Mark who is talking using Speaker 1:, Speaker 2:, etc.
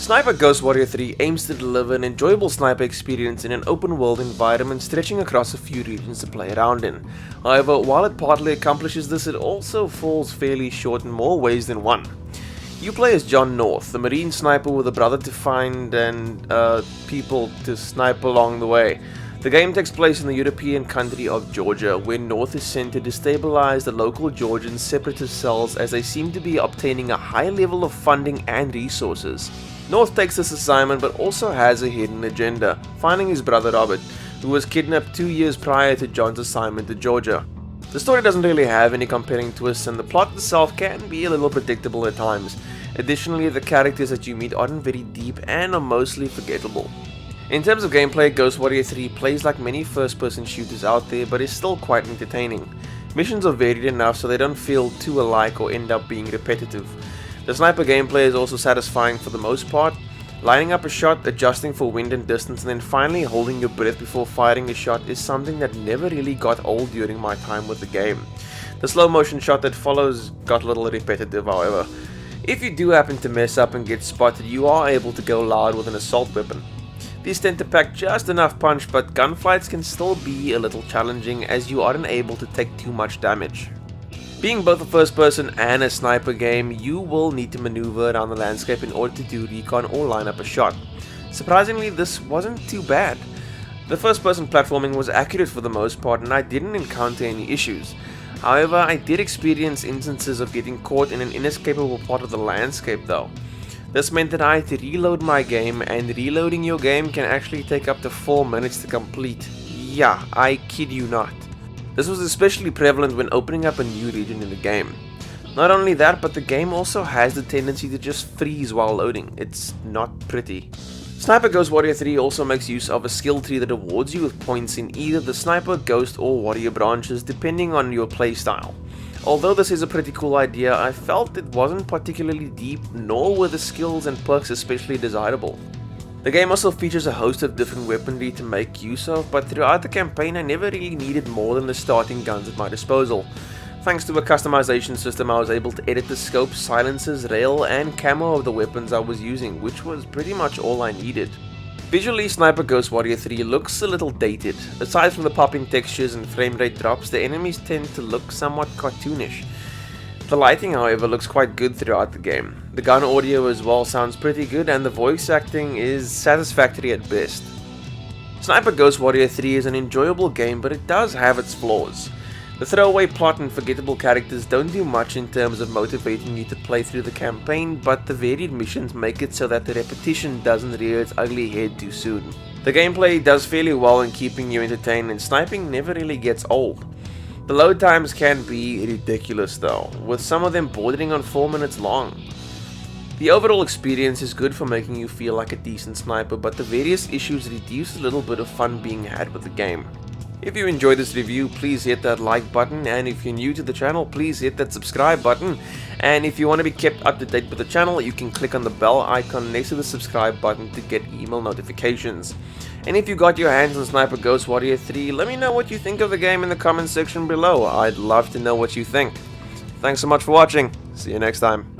Speaker 1: Sniper Ghost Warrior 3 aims to deliver an enjoyable sniper experience in an open world environment stretching across a few regions to play around in. However, while it partly accomplishes this, it also falls fairly short in more ways than one. You play as John North, the marine sniper with a brother to find and people to snipe along the way. The game takes place in the European country of Georgia, where North is sent to destabilize the local Georgian separatist cells as they seem to be obtaining a high level of funding and resources. North takes this assignment but also has a hidden agenda, finding his brother Robert, who was kidnapped 2 years prior to John's assignment to Georgia. The story doesn't really have any compelling twists and the plot itself can be a little predictable at times. Additionally, the characters that you meet aren't very deep and are mostly forgettable. In terms of gameplay, Ghost Warrior 3 plays like many first-person shooters out there, but is still quite entertaining. Missions are varied enough so they don't feel too alike or end up being repetitive. The sniper gameplay is also satisfying for the most part. Lining up a shot, adjusting for wind and distance, and then finally holding your breath before firing a shot is something that never really got old during my time with the game. The slow motion shot that follows got a little repetitive, however. If you do happen to mess up and get spotted, you are able to go loud with an assault weapon. These tend to pack just enough punch, but gunfights can still be a little challenging as you aren't able to take too much damage. Being both a first person and a sniper game, you will need to maneuver around the landscape in order to do recon or line up a shot. Surprisingly, this wasn't too bad. The first person platforming was accurate for the most part and I didn't encounter any issues. However, I did experience instances of getting caught in an inescapable part of the landscape though. This meant that I had to reload my game, and reloading your game can actually take up to 4 minutes to complete. Yeah, I kid you not. This was especially prevalent when opening up a new region in the game. Not only that, but the game also has the tendency to just freeze while loading. It's not pretty. Sniper Ghost Warrior 3 also makes use of a skill tree that awards you with points in either the Sniper, Ghost or Warrior branches depending on your playstyle. Although this is a pretty cool idea, I felt it wasn't particularly deep, nor were the skills and perks especially desirable. The game also features a host of different weaponry to make use of, but throughout the campaign I never really needed more than the starting guns at my disposal. Thanks to a customization system, I was able to edit the scope, silences, rail and camo of the weapons I was using, which was pretty much all I needed. Visually, Sniper Ghost Warrior 3 looks a little dated. Aside from the popping textures and frame rate drops, the enemies tend to look somewhat cartoonish. The lighting, however, looks quite good throughout the game. The gun audio as well sounds pretty good and the voice acting is satisfactory at best. Sniper Ghost Warrior 3 is an enjoyable game, but it does have its flaws. The throwaway plot and forgettable characters don't do much in terms of motivating you to play through the campaign, but the varied missions make it so that the repetition doesn't rear its ugly head too soon. The gameplay does fairly well in keeping you entertained and sniping never really gets old. The load times can be ridiculous though, with some of them bordering on 4 minutes long. The overall experience is good for making you feel like a decent sniper, but the various issues reduce a little bit of fun being had with the game. If you enjoyed this review, please hit that like button, and if you're new to the channel, please hit that subscribe button. And if you want to be kept up to date with the channel, you can click on the bell icon next to the subscribe button to get email notifications. And if you got your hands on Sniper Ghost Warrior 3, let me know what you think of the game in the comment section below. I'd love to know what you think. Thanks so much for watching. See you next time.